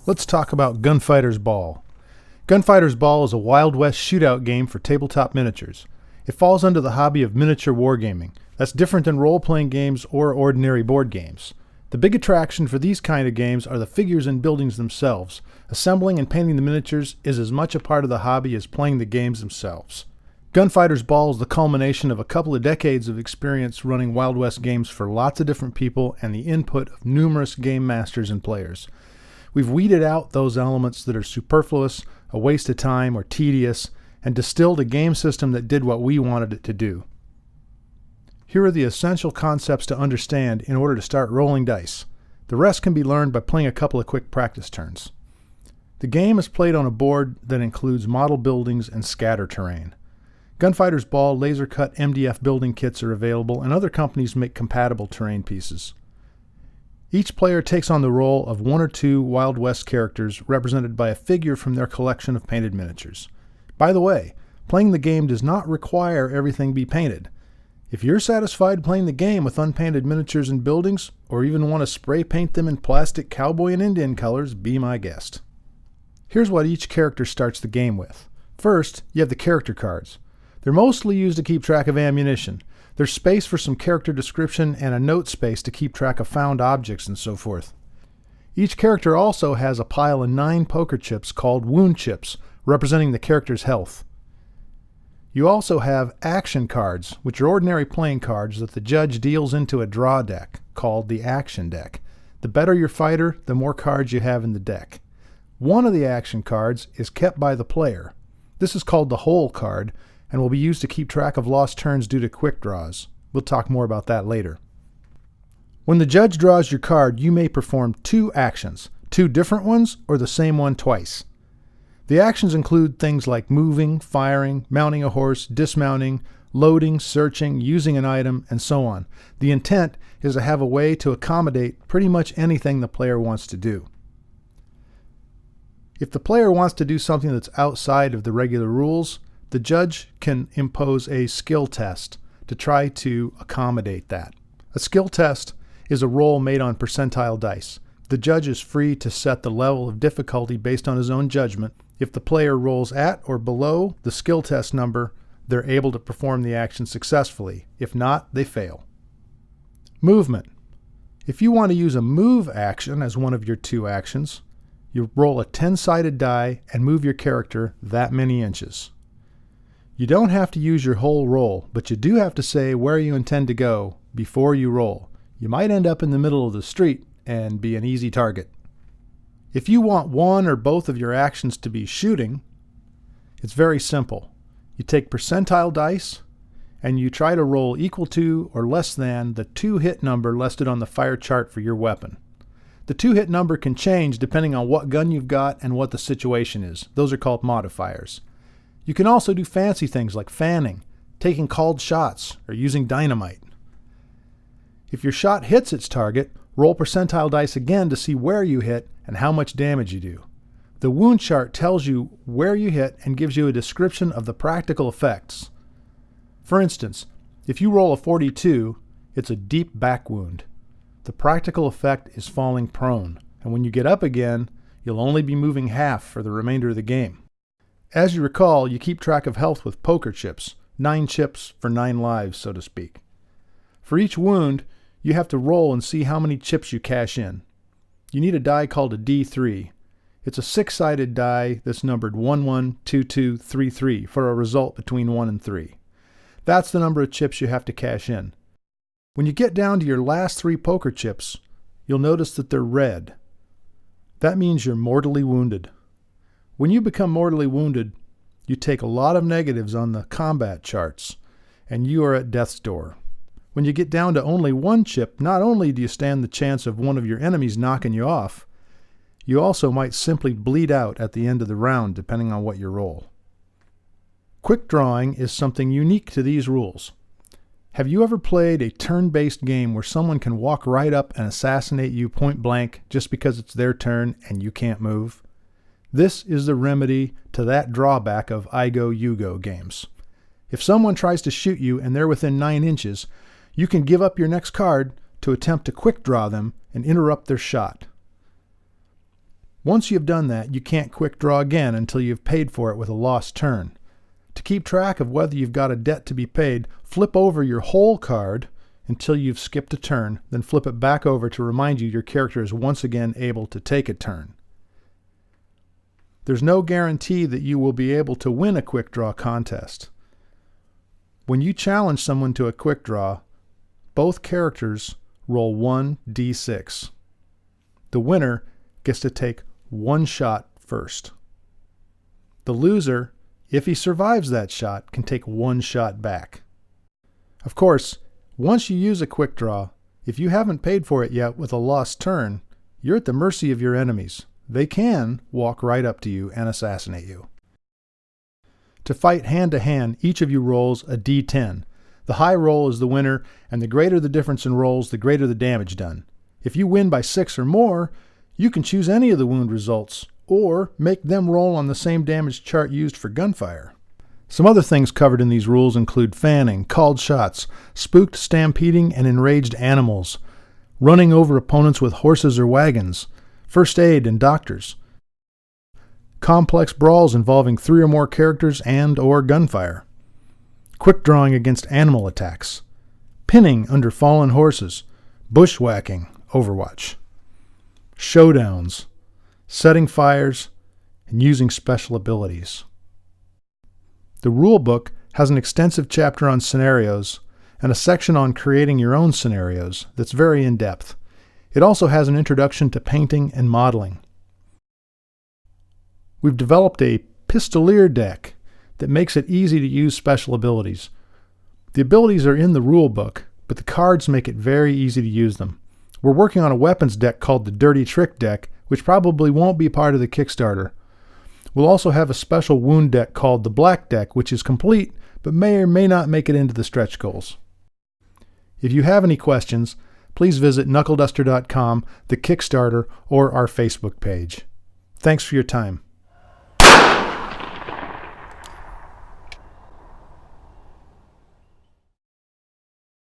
Let's talk about Gunfighter's Ball. Gunfighter's Ball is a Wild West shootout game for tabletop miniatures. It falls under the hobby of miniature wargaming. That's different than role-playing games or ordinary board games. The big attraction for these kind of games are the figures and buildings themselves. Assembling and painting the miniatures is as much a part of the hobby as playing the games themselves. Gunfighter's Ball is the culmination of a couple of decades of experience running Wild West games for lots of different people and the input of numerous game masters and players. We've weeded out those elements that are superfluous, a waste of time, or tedious, and distilled a game system that did what we wanted it to do. Here are the essential concepts to understand in order to start rolling dice. The rest can be learned by playing a couple of quick practice turns. The game is played on a board that includes model buildings and scatter terrain. Gunfighter's Ball laser-cut MDF building kits are available, and other companies make compatible terrain pieces. Each player takes on the role of one or two Wild West characters represented by a figure from their collection of painted miniatures. By the way, playing the game does not require everything be painted. If you're satisfied playing the game with unpainted miniatures and buildings, or even want to spray paint them in plastic cowboy and Indian colors, be my guest. Here's what each character starts the game with. First, you have the character cards. They're mostly used to keep track of ammunition. There's space for some character description and a note space to keep track of found objects and so forth. Each character also has a pile of 9 poker chips called wound chips, representing the character's health. You also have action cards, which are ordinary playing cards that the judge deals into a draw deck, called the action deck. The better your fighter, the more cards you have in the deck. One of the action cards is kept by the player. This is called the hole card, and will be used to keep track of lost turns due to quick draws. We'll talk more about that later. When the judge draws your card, you may perform 2 actions, 2 different ones, or the same one twice. The actions include things like moving, firing, mounting a horse, dismounting, loading, searching, using an item, and so on. The intent is to have a way to accommodate pretty much anything the player wants to do. If the player wants to do something that's outside of the regular rules, the judge can impose a skill test to try to accommodate that. A skill test is a roll made on percentile dice. The judge is free to set the level of difficulty based on his own judgment. If the player rolls at or below the skill test number, they're able to perform the action successfully. If not, they fail. Movement. If you want to use a move action as one of your 2 actions, you roll a 10-sided die and move your character that many inches. You don't have to use your whole roll, but you do have to say where you intend to go before you roll. You might end up in the middle of the street and be an easy target. If you want one or both of your actions to be shooting, it's very simple. You take percentile dice and you try to roll equal to or less than the 2-hit number listed on the fire chart for your weapon. The 2-hit number can change depending on what gun you've got and what the situation is. Those are called modifiers. You can also do fancy things like fanning, taking called shots, or using dynamite. If your shot hits its target, roll percentile dice again to see where you hit and how much damage you do. The wound chart tells you where you hit and gives you a description of the practical effects. For instance, if you roll a 42, it's a deep back wound. The practical effect is falling prone, and when you get up again, you'll only be moving half for the remainder of the game. As you recall, you keep track of health with poker chips, 9 chips for 9 lives, so to speak. For each wound, you have to roll and see how many chips you cash in. You need a die called a D3. It's a 6-sided die that's numbered 1, 1, 2, 2, 3, 3 for a result between 1 and 3. That's the number of chips you have to cash in. When you get down to your last 3 poker chips, you'll notice that they're red. That means you're mortally wounded. When you become mortally wounded, you take a lot of negatives on the combat charts, and you are at death's door. When you get down to only 1 chip, not only do you stand the chance of one of your enemies knocking you off, you also might simply bleed out at the end of the round, depending on what you roll. Quick drawing is something unique to these rules. Have you ever played a turn-based game where someone can walk right up and assassinate you point blank just because it's their turn and you can't move? This is the remedy to that drawback of I go, you go games. If someone tries to shoot you and they're within 9 inches, you can give up your next card to attempt to quick draw them and interrupt their shot. Once you've done that, you can't quick draw again until you've paid for it with a lost turn. To keep track of whether you've got a debt to be paid, flip over your whole card until you've skipped a turn, then flip it back over to remind you your character is once again able to take a turn. There's no guarantee that you will be able to win a quick draw contest. When you challenge someone to a quick draw, both characters roll 1d6. The winner gets to take one shot first. The loser, if he survives that shot, can take one shot back. Of course, once you use a quick draw, if you haven't paid for it yet with a lost turn, you're at the mercy of your enemies. They can walk right up to you and assassinate you. To fight hand-to-hand, each of you rolls a d10. The high roll is the winner, and the greater the difference in rolls, the greater the damage done. If you win by 6 or more, you can choose any of the wound results, or make them roll on the same damage chart used for Gunfire. Some other things covered in these rules include fanning, called shots, spooked stampeding and enraged animals, running over opponents with horses or wagons, first aid and doctors, complex brawls involving 3 or more characters and or gunfire, quick drawing against animal attacks, pinning under fallen horses, bushwhacking, Overwatch, showdowns, setting fires, and using special abilities. The rulebook has an extensive chapter on scenarios and a section on creating your own scenarios that's very in-depth. It also has an introduction to painting and modeling. We've developed a pistolier deck that makes it easy to use special abilities. The abilities are in the rulebook, but the cards make it very easy to use them. We're working on a weapons deck called the Dirty Trick deck, which probably won't be part of the Kickstarter. We'll also have a special wound deck called the Black deck, which is complete, but may or may not make it into the stretch goals. If you have any questions, please visit knuckleduster.com, the Kickstarter, or our Facebook page. Thanks for your time.